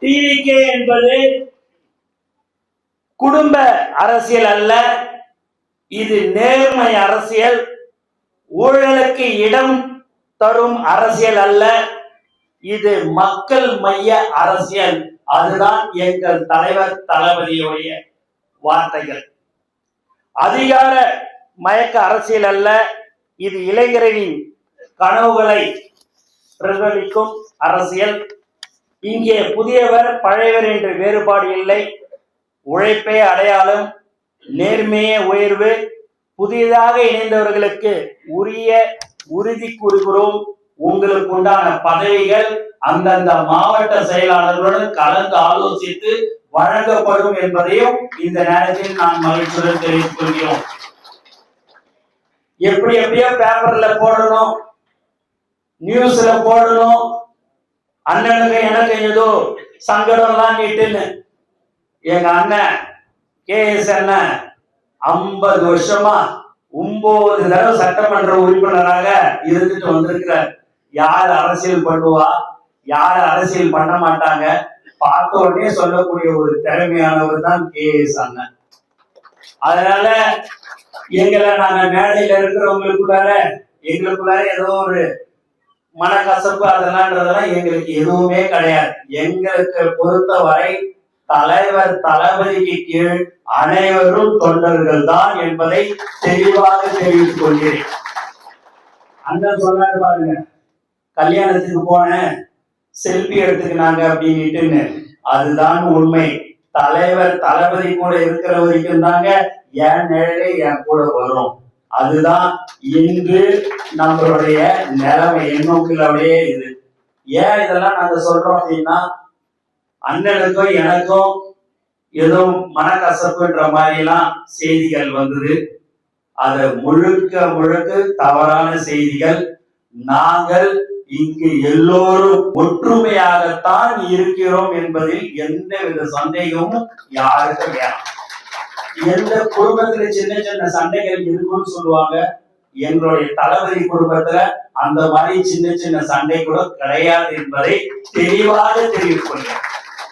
TVK என்பது குடும்ப அரசியல் அல்ல, இது நேர்மை அரசியல். ஊழலுக்கு இடம் தரும் அரசியல் அல்ல, இது மக்கள் மைய அரசியல். அதுதான் எங்கள் தலைவர் தளபதியுடைய வார்த்தைகள். அதிகார மயக்க அரசியல் அல்ல, இது இளைஞரின் கனவுகளை பிரதிபலிக்கும் அரசியல். இங்கே புதியவர் பழையவர் என்று வேறுபாடு இல்லை. உழைப்பே அடையாளம், நேர்மையே உயர்வு. புதிதாக இணைந்தவர்களுக்கு உரிய உறுதி கூறுகிறோம். உங்களுக்கு உண்டான பதவிகள் அந்தந்த மாவட்ட செயலாளர்களுடன் கலந்து ஆலோசித்து வழங்கப்படும் என்பதையும் இந்த நேரத்தில் நான் மகிழ்ச்சியுடன் தெரிவித்துக் கொள்கிறோம். எப்படியோ பேப்பர்ல போடணும், நியூஸ்ல போடணும், அண்ணனுக்கு எனக்கு ஏதோ சங்கடம்லாம் நீட்டுன்னு. எங்க அண்ணன் KS அண்ணன் 50 வருஷமா 9 தடவை சட்டமன்ற உறுப்பினராக இருந்துட்டு வந்திருக்கிறார். யார் அரசியல் பண்ணுவா, யார் அரசியல் பண்ண மாட்டாங்க, பார்த்த உடனே சொல்லக்கூடிய ஒரு திறமையானவர் தான் KS அண்ணன். அதனால எங்களை நாங்க மேடையில இருக்கிறவங்களுக்குள்ளார எங்களுக்குள்ளார ஏதோ ஒரு மனக்கசப்பு அதெல்லாம் எங்களுக்கு எதுவுமே கிடையாது. எங்களுக்கு பொறுத்தவரை தலைவர் தளபதிக்கு கீழ் அனைவரும் தொண்டர்கள் தான் என்பதை தெளிவாக தெரிவித்துக் கொள்கிறேன். அண்ணன் சொன்னாரு பாருங்க, கல்யாணத்துக்கு போன செல்பி எடுத்துக்கினாங்க அப்படின்னுட்டு. அதுதான் உண்மை. தலைவர் தளபதி கூட இருக்கிற வரைக்கும் தாங்க என் நிழலே என் கூட வரும். அதுதான் இன்று நம்மளுடைய நிலைமை, எண்ணோக்கிலே இது. ஏன் இதெல்லாம் நாங்க சொல்றோம் அப்படின்னா, அண்ணனுக்கும் எனக்கும் ஏதோ மனக்கசப்புன்ற மாதிரி எல்லாம் செய்திகள் வந்தது. அது முழுக்க தவறான செய்திகள். நாங்கள் இங்கு எல்லோரும் ஒற்றுமையாகத்தான் இருக்கிறோம் என்பதில் எந்தவித சந்தேகமும் யாருக்கும் வேணாம். எந்த குடும்பத்துல சின்ன சண்டைகள் இருக்குன்னு சொல்லுவாங்க, எங்களுடைய தளபதி குடும்பத்துல அந்த மாதிரி சின்ன சண்டை கூட கிடையாது என்பதை தெளிவாக தெரிவித்துக் கொள்கிறேன்.